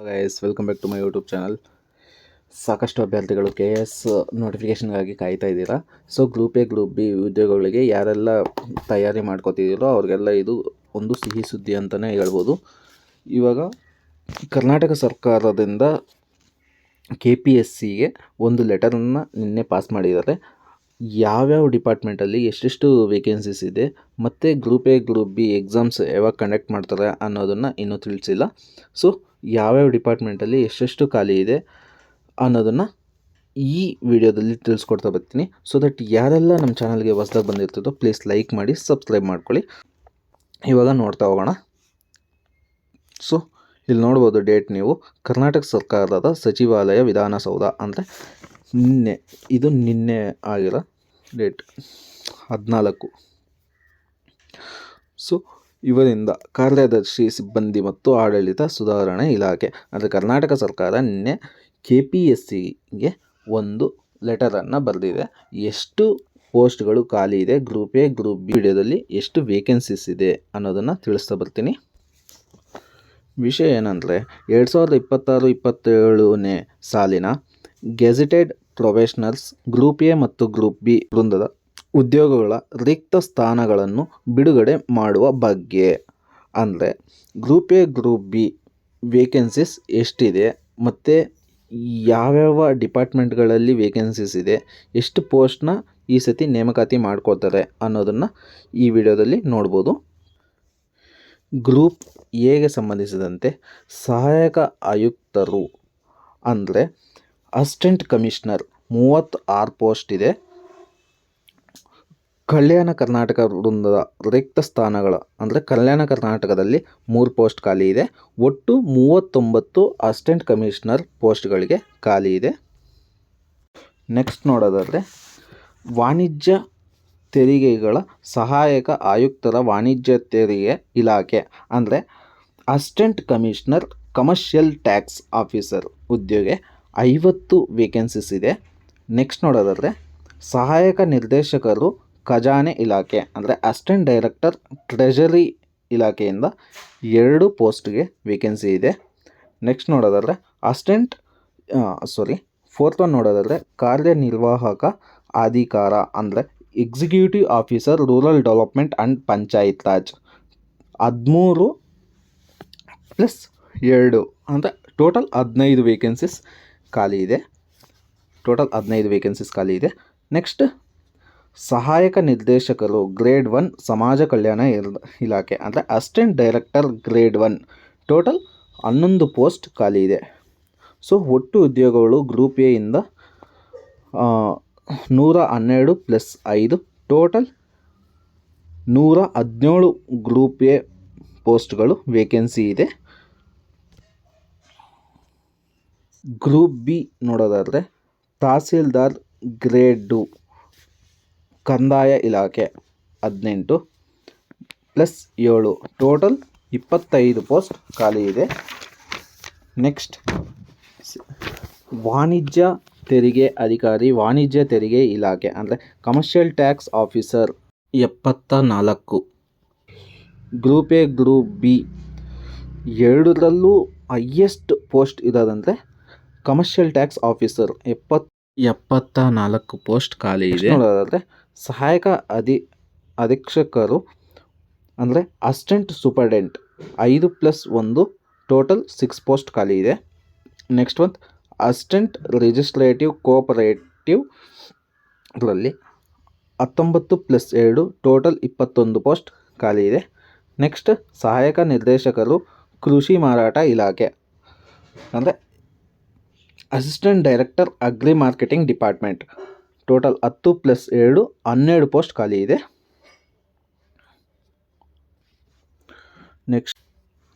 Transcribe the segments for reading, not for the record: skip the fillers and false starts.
Guys, welcome back to my YouTube channel. ಸಾಕಷ್ಟು ಅಭ್ಯರ್ಥಿಗಳು KS ನೋಟಿಫಿಕೇಷನ್ಗಾಗಿ ಕಾಯ್ತಾ ಇದ್ದೀರಾ. So group A group B ಉದ್ಯೋಗಗಳಿಗೆ ಯಾರೆಲ್ಲ ತಯಾರಿ ಮಾಡ್ಕೋತಿದ್ದೀರೋ ಅವ್ರಿಗೆಲ್ಲ ಇದು ಒಂದು ಸಿಹಿ ಸುದ್ದಿ ಅಂತಲೇ ಹೇಳ್ಬೋದು. ಇವಾಗ ಕರ್ನಾಟಕ ಸರ್ಕಾರದಿಂದ KPSCಗೆ ಒಂದು ಲೆಟರನ್ನು ನಿನ್ನೆ ಪಾಸ್ ಮಾಡಿದ್ದಾರೆ. ಯಾವ್ಯಾವ ಡಿಪಾರ್ಟ್ಮೆಂಟಲ್ಲಿ ಎಷ್ಟೆಷ್ಟು ವೇಕೆನ್ಸೀಸ್ ಇದೆ ಮತ್ತು group A group B exams ಯಾವಾಗ ಕಂಡಕ್ಟ್ ಮಾಡ್ತಾರೆ ಅನ್ನೋದನ್ನು ಇನ್ನೂ ತಿಳಿಸಿಲ್ಲ. ಸೊ ಯಾವ್ಯಾವ ಡಿಪಾರ್ಟ್ಮೆಂಟಲ್ಲಿ ಎಷ್ಟೆಷ್ಟು ಖಾಲಿ ಇದೆ ಅನ್ನೋದನ್ನು ಈ ವಿಡಿಯೋದಲ್ಲಿ ತಿಳಿಸ್ಕೊಡ್ತಾ ಬರ್ತೀನಿ. ಸೊ ದಟ್ ಯಾರೆಲ್ಲ ನಮ್ಮ ಚಾನಲ್ಗೆ ಹೊಸದಾಗಿ ಬಂದಿರ್ತಿದ್ದೋ ಪ್ಲೀಸ್ ಲೈಕ್ ಮಾಡಿ, ಸಬ್ಸ್ಕ್ರೈಬ್ ಮಾಡ್ಕೊಳ್ಳಿ. ಇವಾಗ ನೋಡ್ತಾ ಹೋಗೋಣ. ಸೊ ಇಲ್ಲಿ ನೋಡ್ಬೋದು ಡೇಟ್ ನೀವು. ಕರ್ನಾಟಕ ಸರ್ಕಾರದ ಸಚಿವಾಲಯ ವಿಧಾನಸೌಧ ಅಂದರೆ ನಿನ್ನೆ ಆಗಿರೋ ಡೇಟ್ 14. ಸೊ ಇವರಿಂದ ಕಾರ್ಯದರ್ಶಿ ಸಿಬ್ಬಂದಿ ಮತ್ತು ಆಡಳಿತ ಸುಧಾರಣೆ ಇಲಾಖೆ ಅಂದರೆ ಕರ್ನಾಟಕ ಸರ್ಕಾರ ನಿನ್ನೆ KPSCಗೆ ಒಂದು ಲೆಟರನ್ನು ಬರೆದಿದೆ. ಎಷ್ಟು ಪೋಸ್ಟ್ಗಳು ಖಾಲಿ ಇದೆ, ಗ್ರೂಪ್ ಎ ಗ್ರೂಪ್ ಬಿ ವಿಡಿಯೋದಲ್ಲಿ ಎಷ್ಟು ವೇಕೆನ್ಸೀಸ್ ಇದೆ ಅನ್ನೋದನ್ನು ತಿಳಿಸ್ತಾ ಬರ್ತೀನಿ. ವಿಷಯ ಏನಂದರೆ 2026-27ನೇ ಸಾಲಿನ ಗೆಜೆಟೆಡ್ ಪ್ರೊಫೆಷನಲ್ಸ್ ಗ್ರೂಪ್ ಎ ಮತ್ತು ಗ್ರೂಪ್ ಬಿ ವೃಂದದ ಉದ್ಯೋಗಗಳ ರಿಕ್ತ ಸ್ಥಾನಗಳನ್ನು ಬಿಡುಗಡೆ ಮಾಡುವ ಬಗ್ಗೆ. ಅಂದರೆ group A group B vacancies ಎಷ್ಟಿದೆ ಮತ್ತು ಯಾವ್ಯಾವ ಡಿಪಾರ್ಟ್ಮೆಂಟ್ಗಳಲ್ಲಿ ವೇಕೆನ್ಸೀಸ್ ಇದೆ, ಎಷ್ಟು ಪೋಸ್ಟ್ನ ಈ ಸತಿ ನೇಮಕಾತಿ ಮಾಡ್ಕೋತಾರೆ ಅನ್ನೋದನ್ನು ಈ ವಿಡಿಯೋದಲ್ಲಿ ನೋಡ್ಬೋದು. ಗ್ರೂಪ್ ಎಗೆ ಸಂಬಂಧಿಸಿದಂತೆ ಸಹಾಯಕ ಆಯುಕ್ತರು ಅಂದರೆ ಅಸಿಸ್ಟೆಂಟ್ ಕಮಿಷನರ್ 36 ಪೋಸ್ಟ್ ಇದೆ. ಕಲ್ಯಾಣ ಕರ್ನಾಟಕ ವೃಂದದ ರಿಕ್ತ ಸ್ಥಾನಗಳು ಅಂದರೆ ಕಲ್ಯಾಣ ಕರ್ನಾಟಕದಲ್ಲಿ 3 ಪೋಸ್ಟ್ ಖಾಲಿ ಇದೆ. ಒಟ್ಟು 39 ಅಸಿಸ್ಟೆಂಟ್ ಕಮಿಷನರ್ ಪೋಸ್ಟ್ಗಳಿಗೆ ಖಾಲಿ ಇದೆ. ನೆಕ್ಸ್ಟ್ ನೋಡೋದಾದರೆ ವಾಣಿಜ್ಯ ತೆರಿಗೆಗಳ ಸಹಾಯಕ ಆಯುಕ್ತರ ವಾಣಿಜ್ಯ ತೆರಿಗೆ ಇಲಾಖೆ ಅಂದರೆ assistant commissioner commercial tax officer ಹುದ್ದೆಗೆ 50 ವೇಕೆನ್ಸೀಸ್ ಇದೆ. ನೆಕ್ಸ್ಟ್ ನೋಡೋದಾದರೆ ಸಹಾಯಕ ನಿರ್ದೇಶಕರು ಖಜಾನೆ ಇಲಾಖೆ ಅಂದರೆ ಅಸಿಸ್ಟೆಂಟ್ ಡೈರೆಕ್ಟರ್ ಟ್ರೆಜರಿ ಇಲಾಖೆಯಿಂದ 2 ಪೋಸ್ಟ್ಗೆ ವೇಕೆನ್ಸಿ ಇದೆ. ನೆಕ್ಸ್ಟ್ ನೋಡೋದಾದರೆ ಫೋರ್ತ್ ಒನ್ ನೋಡೋದಾದರೆ ಕಾರ್ಯನಿರ್ವಾಹಕ ಅಧಿಕಾರ ಅಂದರೆ executive officer rural development and panchayat Raj 13+2 ಅಂದರೆ ಟೋಟಲ್ 15 ವೇಕೆನ್ಸೀಸ್ ಖಾಲಿ ಇದೆ. ನೆಕ್ಸ್ಟ್ ಸಹಾಯಕ ನಿರ್ದೇಶಕರು ಗ್ರೇಡ್ 1 ಸಮಾಜ ಕಲ್ಯಾಣ ಇಲಾಖೆ ಅಂದರೆ assistant director grade 1 total 11 post ಖಾಲಿ ಇದೆ. ಸೊ ಒಟ್ಟು ಉದ್ಯೋಗಗಳು ಗ್ರೂಪ್ ಎ ಇಂದ 112+5 ಟೋಟಲ್ 117 ಗ್ರೂಪ್ ಎ ಪೋಸ್ಟ್ಗಳು ವೇಕೆನ್ಸಿ ಇದೆ. ಗ್ರೂಪ್ ಬಿ ನೋಡೋದಾದರೆ ತಹಸೀಲ್ದಾರ್ ಗ್ರೇಡ್ 2 ಕಂದಾಯ ಇಲಾಖೆ 18+7 ಟೋಟಲ್ 25 ಪೋಸ್ಟ್ ಖಾಲಿ ಇದೆ. ನೆಕ್ಸ್ಟ್ ವಾಣಿಜ್ಯ ತೆರಿಗೆ ಅಧಿಕಾರಿ ವಾಣಿಜ್ಯ ತೆರಿಗೆ ಇಲಾಖೆ ಅಂದರೆ commercial tax officer 74. Group A group B ಎರಡರಲ್ಲೂ ಹೈಯೆಸ್ಟ್ ಪೋಸ್ಟ್ ಇರೋದಂದರೆ ಕಮರ್ಷಿಯಲ್ ಟ್ಯಾಕ್ಸ್ ಆಫೀಸರ್ 74 ಪೋಸ್ಟ್ ಖಾಲಿ ಇದೆ. ನೋಡೋದಾದರೆ ಸಹಾಯಕ ಅಧೀಕ್ಷಕರು ಅಂದರೆ ಅಸಿಸ್ಟೆಂಟ್ ಸೂಪರ್ಡೆಂಟ್ 5+1 ಟೋಟಲ್ 6 ಪೋಸ್ಟ್ ಖಾಲಿ ಇದೆ. ನೆಕ್ಸ್ಟ್ ಒಂದು ಅಸಿಸ್ಟೆಂಟ್ ಲೆಜಿಸ್ಲೇಟಿವ್ ಕೋಆಪರೇಟಿವ್ ಅದರಲ್ಲಿ 19+2 ಟೋಟಲ್ 21 ಪೋಸ್ಟ್ ಖಾಲಿ ಇದೆ. ನೆಕ್ಸ್ಟ್ ಸಹಾಯಕ ನಿರ್ದೇಶಕರು ಕೃಷಿ ಮಾರಾಟ ಇಲಾಖೆ ಅಂದರೆ assistant director agri marketing department total 10+2 12 post ಖಾಲಿ ಇದೆ. ನೆಕ್ಸ್ಟ್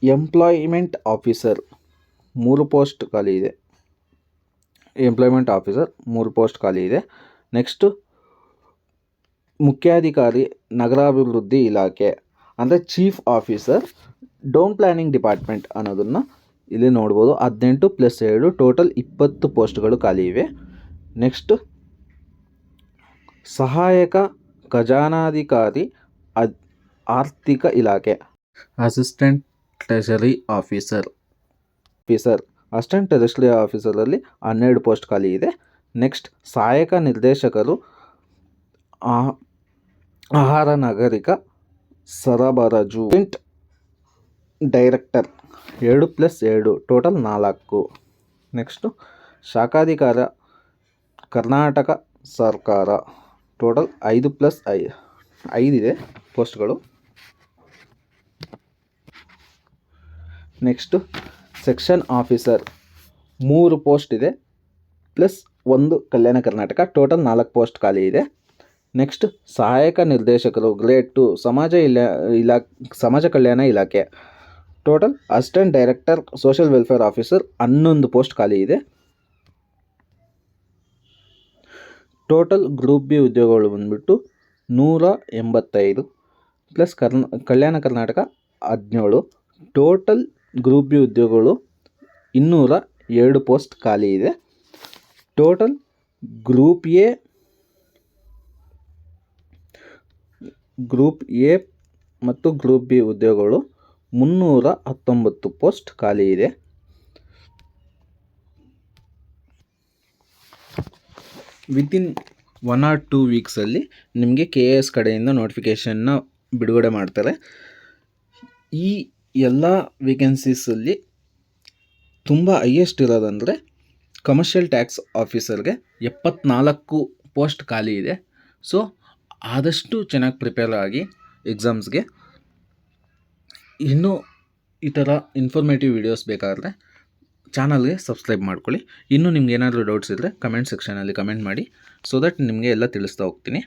ಎಂಪ್ಲಾಯ್ಮೆಂಟ್ ಆಫೀಸರ್ 3 ಪೋಸ್ಟ್ ಖಾಲಿ ಇದೆ. ನೆಕ್ಸ್ಟು ಮುಖ್ಯಾಧಿಕಾರಿ ನಗರಾಭಿವೃದ್ಧಿ ಇಲಾಖೆ ಅಂದರೆ chief officer down planning department ಅನ್ನೋದನ್ನು ಇಲ್ಲಿ ನೋಡ್ಬೋದು. 18+7 ಟೋಟಲ್ 20 ಪೋಸ್ಟ್ಗಳು ಖಾಲಿ ಇವೆ. ನೆಕ್ಸ್ಟ್ ಸಹಾಯಕ ಖಜಾನಾಧಿಕಾರಿ ಆರ್ಥಿಕ ಇಲಾಖೆ assistant treasury officer assistant terrestrial ಆಫೀಸರಲ್ಲಿ 12 ಪೋಸ್ಟ್ ಖಾಲಿ ಇದೆ. ನೆಕ್ಸ್ಟ್ ಸಹಾಯಕ ನಿರ್ದೇಶಕರು ಆಹಾರ ನಾಗರಿಕ ಸರಬರಾಜು ಡೈರೆಕ್ಟರ್ 2+2 ಟೋಟಲ್ 4. ನೆಕ್ಸ್ಟು ಶಾಖಾಧಿಕಾರ ಕರ್ನಾಟಕ ಸರ್ಕಾರ ಟೋಟಲ್ 5+5 ಇದೆ ಪೋಸ್ಟ್ಗಳು. ನೆಕ್ಸ್ಟು ಸೆಕ್ಷನ್ ಆಫೀಸರ್ 3 ಪೋಸ್ಟ್ ಇದೆ +1 ಕಲ್ಯಾಣ ಕರ್ನಾಟಕ ಟೋಟಲ್ 4 ಪೋಸ್ಟ್ ಖಾಲಿ ಇದೆ. ನೆಕ್ಸ್ಟ್ ಸಹಾಯಕ ನಿರ್ದೇಶಕರು ಗ್ರೇಡ್ 2 ಸಮಾಜ ಕಲ್ಯಾಣ ಇಲಾಖೆ total assistant director social welfare officer 11 post ಖಾಲಿ ಇದೆ. ಟೋಟಲ್ ಗ್ರೂಪ್ ಬಿ ಉದ್ಯೋಗಗಳು ಬಂದುಬಿಟ್ಟು 185 plus Kalyana Karnataka 17. Total group B ಉದ್ಯೋಗಗಳು 202 ಪೋಸ್ಟ್ ಖಾಲಿ ಇದೆ. ಟೋಟಲ್ ಗ್ರೂಪ್ ಎ ಮತ್ತು ಗ್ರೂಪ್ ಬಿ ಉದ್ಯೋಗಗಳು 319 ಪೋಸ್ಟ್ ಖಾಲಿ ಇದೆ. ವಿತಿನ್ 1 or 2 ವೀಕ್ಸಲ್ಲಿ ನಿಮಗೆ KAS ಕಡೆಯಿಂದ ನೋಟಿಫಿಕೇಷನ್ನ ಬಿಡುಗಡೆ ಮಾಡ್ತಾರೆ. ಈ ಎಲ್ಲ ವೇಕೆನ್ಸೀಸಲ್ಲಿ ತುಂಬ ಹೈಯೆಸ್ಟ್ ಇರೋದಂದರೆ ಕಮರ್ಷಿಯಲ್ ಟ್ಯಾಕ್ಸ್ ಆಫೀಸರ್ಗೆ 74 ಪೋಸ್ಟ್ ಖಾಲಿ ಇದೆ. ಸೊ ಆದಷ್ಟು ಚೆನ್ನಾಗಿ ಪ್ರಿಪೇರ್ ಆಗಿ ಎಕ್ಸಾಮ್ಸ್ಗೆ. ಇನ್ನೂ ಈ ಥರ ಇನ್ಫಾರ್ಮೇಟಿವ್ ವೀಡಿಯೋಸ್ ಬೇಕಾದರೆ ಚಾನಲ್ಗೆ ಸಬ್ಸ್ಕ್ರೈಬ್ ಮಾಡ್ಕೊಳ್ಳಿ. ಇನ್ನೂ ನಿಮ್ಗೆ ಏನಾದರೂ ಡೌಟ್ಸ್ ಇದ್ದರೆ ಕಮೆಂಟ್ ಸೆಕ್ಷನಲ್ಲಿ ಕಮೆಂಟ್ ಮಾಡಿ, ಸೊ ದಟ್ ನಿಮಗೆ ಎಲ್ಲ ತಿಳಿಸ್ತಾ ಹೋಗ್ತೀನಿ.